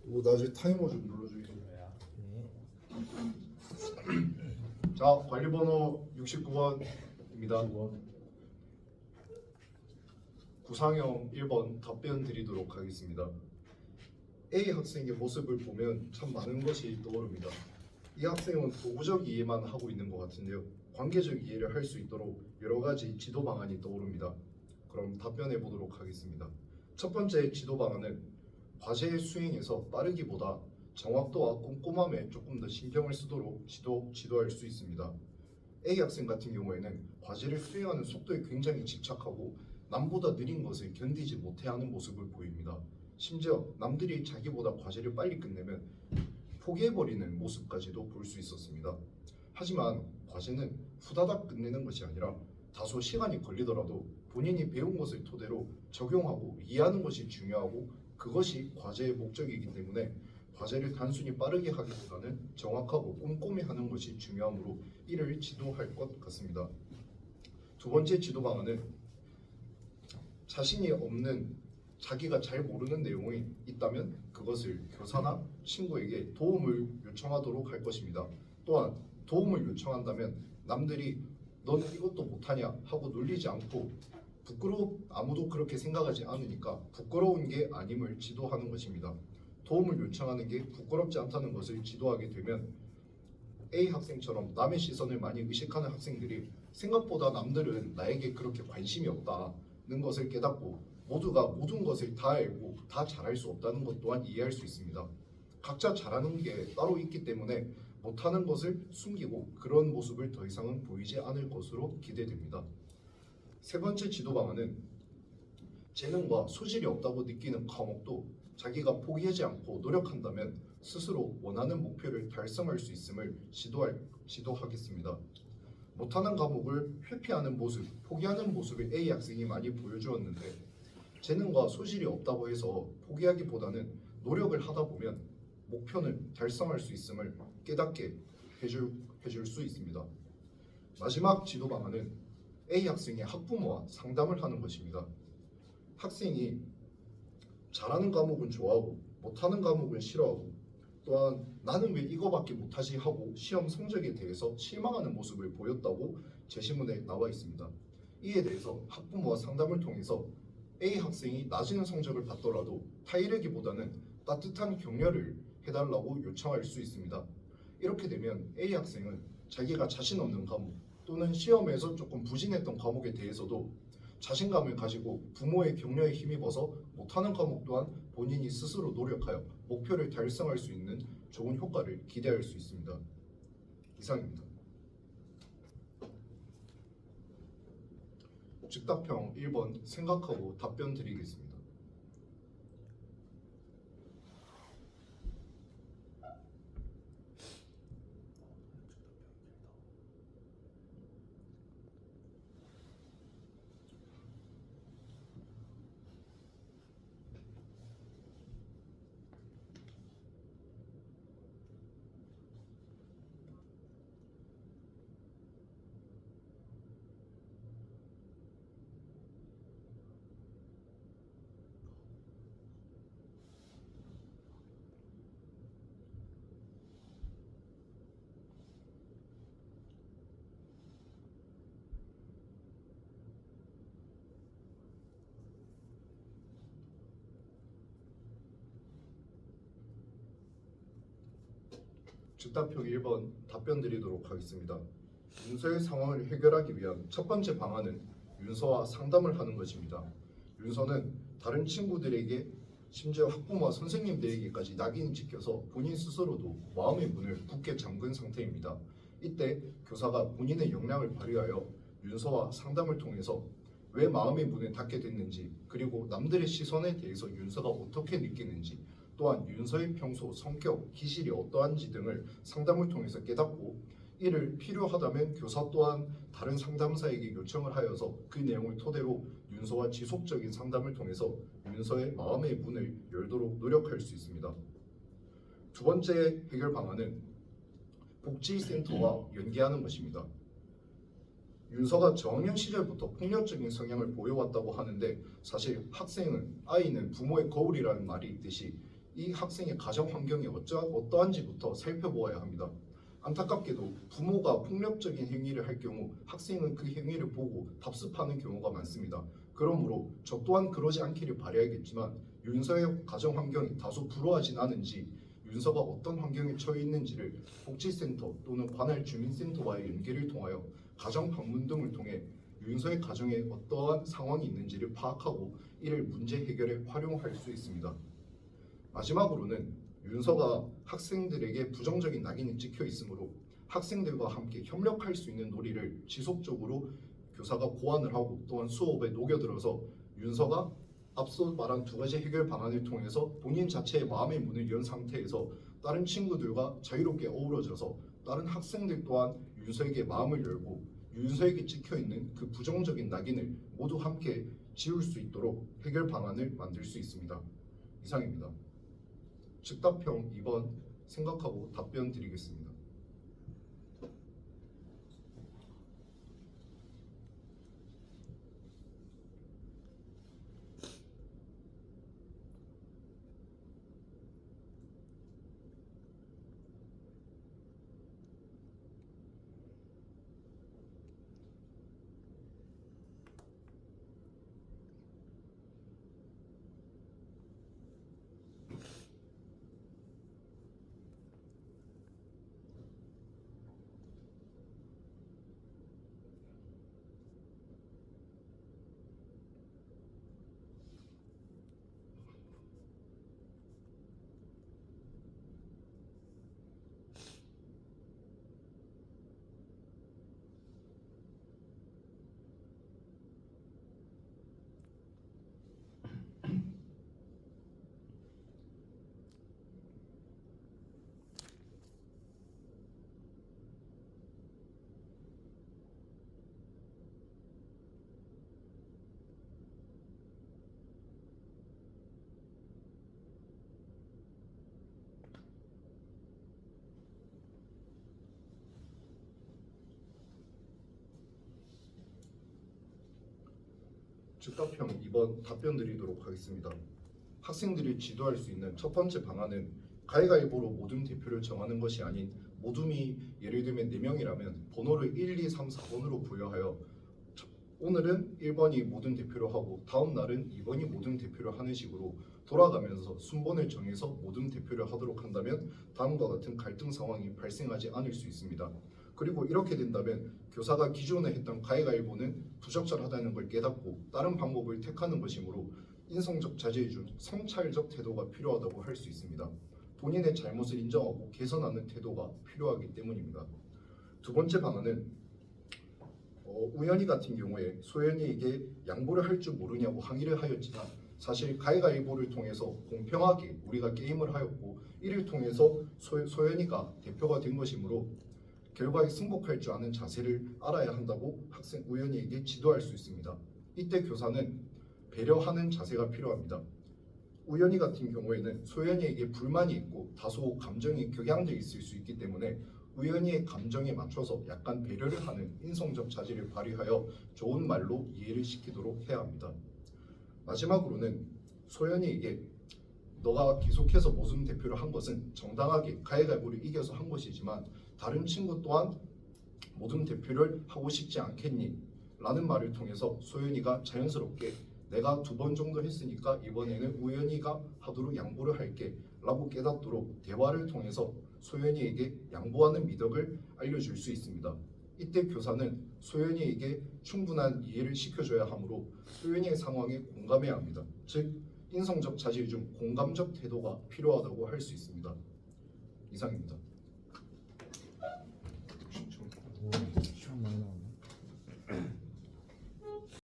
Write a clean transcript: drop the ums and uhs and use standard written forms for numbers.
뭐 나중에 타이머 좀 눌러주겠어요. 네. 자, 관리번호 69번입니다. 구상형 1번 답변 드리도록 하겠습니다. A 학생의 모습을 보면 참 많은 것이 떠오릅니다. 이 학생은 도구적 이해만 하고 있는 것 같은데요. 관계적 이해를 할 수 있도록 여러 가지 지도 방안이 떠오릅니다. 그럼 답변해 보도록 하겠습니다. 첫 번째 지도 방안은 과제 수행에서 빠르기보다 정확도와 꼼꼼함에 조금 더 신경을 쓰도록 지도할 수 있습니다. A 학생 같은 경우에는 과제를 수행하는 속도에 굉장히 집착하고 남보다 느린 것을 견디지 못해하는 모습을 보입니다. 심지어 남들이 자기보다 과제를 빨리 끝내면 포기해버리는 모습까지도 볼 수 있었습니다. 하지만 과제는 후다닥 끝내는 것이 아니라 다소 시간이 걸리더라도 본인이 배운 것을 토대로 적용하고 이해하는 것이 중요하고 그것이 과제의 목적이기 때문에 과제를 단순히 빠르게 하기보다는 정확하고 꼼꼼히 하는 것이 중요하므로 이를 지도할 것 같습니다. 두 번째 지도 방안은 자신이 없는 자기가 잘 모르는 내용이 있다면 그것을 교사나 친구에게 도움을 요청하도록 할 것입니다. 또한 도움을 요청한다면 남들이 넌 이것도 못하냐 하고 놀리지 않고 아무도 그렇게 생각하지 않으니까 부끄러운 게 아님을 지도하는 것입니다. 도움을 요청하는 게 부끄럽지 않다는 것을 지도하게 되면 A 학생처럼 남의 시선을 많이 의식하는 학생들이 생각보다 남들은 나에게 그렇게 관심이 없다는 것을 깨닫고 모두가 모든 것을 다 알고 다 잘할 수 없다는 것 또한 이해할 수 있습니다. 각자 잘하는 게 따로 있기 때문에 못하는 것을 숨기고 그런 모습을 더 이상은 보이지 않을 것으로 기대됩니다. 세 번째 지도 방안은 재능과 소질이 없다고 느끼는 과목도 자기가 포기하지 않고 노력한다면 스스로 원하는 목표를 달성할 수 있음을 지도하겠습니다. 못하는 과목을 회피하는 모습, 포기하는 모습을 A 학생이 많이 보여주었는데 재능과 소질이 없다고 해서 포기하기보다는 노력을 하다 보면 목표는 달성할 수 있음을 깨닫게 해줄 수 있습니다. 마지막 지도 방안은 A 학생의 학부모와 상담을 하는 것입니다. 학생이 잘하는 과목은 좋아하고 못하는 과목은 싫어하고 또한 나는 왜 이거밖에 못하지 하고 시험 성적에 대해서 실망하는 모습을 보였다고 제시문에 나와 있습니다. 이에 대해서 학부모와 상담을 통해서 A 학생이 낮은 성적을 받더라도 타이르기보다는 따뜻한 격려를 해달라고 요청할 수 있습니다. 이렇게 되면 A 학생은 자기가 자신 없는 과목 또는 시험에서 조금 부진했던 과목에 대해서도 자신감을 가지고 부모의 격려에 힘입어서 못하는 과목 또한 본인이 스스로 노력하여 목표를 달성할 수 있는 좋은 효과를 기대할 수 있습니다. 이상입니다. 즉답형 1번 생각하고 답변 드리겠습니다. 즉답형 1번 답변 드리도록 하겠습니다. 윤서의 상황을 해결하기 위한 첫 번째 방안은 윤서와 상담을 하는 것입니다. 윤서는 다른 친구들에게 심지어 학부모와 선생님들에게까지 낙인이 찍혀서 본인 스스로도 마음의 문을 굳게 잠근 상태입니다. 이때 교사가 본인의 역량을 발휘하여 윤서와 상담을 통해서 왜 마음의 문을 닫게 됐는지 그리고 남들의 시선에 대해서 윤서가 어떻게 느끼는지 또한 윤서의 평소 성격, 기질이 어떠한지 등을 상담을 통해서 깨닫고 이를 필요하다면 교사 또한 다른 상담사에게 요청을 하여서 그 내용을 토대로 윤서와 지속적인 상담을 통해서 윤서의 마음의 문을 열도록 노력할 수 있습니다. 두 번째 해결 방안은 복지센터와 연계하는 것입니다. 윤서가 저학년 시절부터 폭력적인 성향을 보여왔다고 하는데 사실 아이는 부모의 거울이라는 말이 있듯이 이 학생의 가정 환경이 어떠한지부터 살펴보아야 합니다. 안타깝게도 부모가 폭력적인 행위를 할 경우 학생은 그 행위를 보고 답습하는 경우가 많습니다. 그러므로 저 또한 그러지 않기를 바라야겠지만 윤서의 가정 환경이 다소 불우하진 않은지, 윤서가 어떤 환경에 처해 있는지를 복지센터 또는 관할 주민센터와의 연계를 통하여 가정 방문 등을 통해 윤서의 가정에 어떠한 상황이 있는지를 파악하고 이를 문제 해결에 활용할 수 있습니다. 마지막으로는 윤서가 학생들에게 부정적인 낙인이 찍혀 있으므로 학생들과 함께 협력할 수 있는 놀이를 지속적으로 교사가 고안을 하고 또한 수업에 녹여들어서 윤서가 앞서 말한 두 가지 해결 방안을 통해서 본인 자체의 마음의 문을 연 상태에서 다른 친구들과 자유롭게 어우러져서 다른 학생들 또한 윤서에게 마음을 열고 윤서에게 찍혀있는 그 부정적인 낙인을 모두 함께 지울 수 있도록 해결 방안을 만들 수 있습니다. 이상입니다. 즉답형 2번 생각하고 답변 드리겠습니다. 즉답형 2번 답변 드리도록 하겠습니다. 학생들이 지도할 수 있는 첫 번째 방안은 가위가위보로 모든 대표를 정하는 것이 아닌 모둠이 예를 들면 4명이라면 번호를 1, 2, 3, 4번으로 부여하여 오늘은 1번이 모든 대표로 하고 다음 날은 2번이 모든 대표를 하는 식으로 돌아가면서 순번을 정해서 모든 대표를 하도록 한다면 다음과 같은 갈등 상황이 발생하지 않을 수 있습니다. 그리고 이렇게 된다면 교사가 기존에 했던 가위가위보는 부적절하다는 걸 깨닫고 다른 방법을 택하는 것이므로 인성적 자제의 중 성찰적 태도가 필요하다고 할 수 있습니다. 본인의 잘못을 인정하고 개선하는 태도가 필요하기 때문입니다. 두 번째 방안은 우연히 같은 경우에 소연이에게 양보를 할 줄 모르냐고 항의를 하였지만 사실 가위가위보를 통해서 공평하게 우리가 게임을 하였고 이를 통해서 소연이가 대표가 된 것이므로 결과에 승복할 줄 아는 자세를 알아야 한다고 학생 우연이에게 지도할 수 있습니다. 이때 교사는 배려하는 자세가 필요합니다. 우연이 같은 경우에는 소연이에게 불만이 있고 다소 감정이 격양돼 있을 수 있기 때문에 우연이의 감정에 맞춰서 약간 배려를 하는 인성적 자질을 발휘하여 좋은 말로 이해를 시키도록 해야 합니다. 마지막으로는 소연이에게 너가 계속해서 모순 대표를 한 것은 정당하게 가위바위보를 이겨서 한 것이지만 다른 친구 또한 모든 대표를 하고 싶지 않겠니? 라는 말을 통해서 소연이가 자연스럽게 내가 2번 정도 했으니까 이번에는 우연이가 하도록 양보를 할게 라고 깨닫도록 대화를 통해서 소연이에게 양보하는 미덕을 알려줄 수 있습니다. 이때 교사는 소연이에게 충분한 이해를 시켜줘야 하므로 소연이의 상황에 공감해야 합니다. 즉 인성적 자질 중 공감적 태도가 필요하다고 할 수 있습니다. 이상입니다. 시험 많이 나와.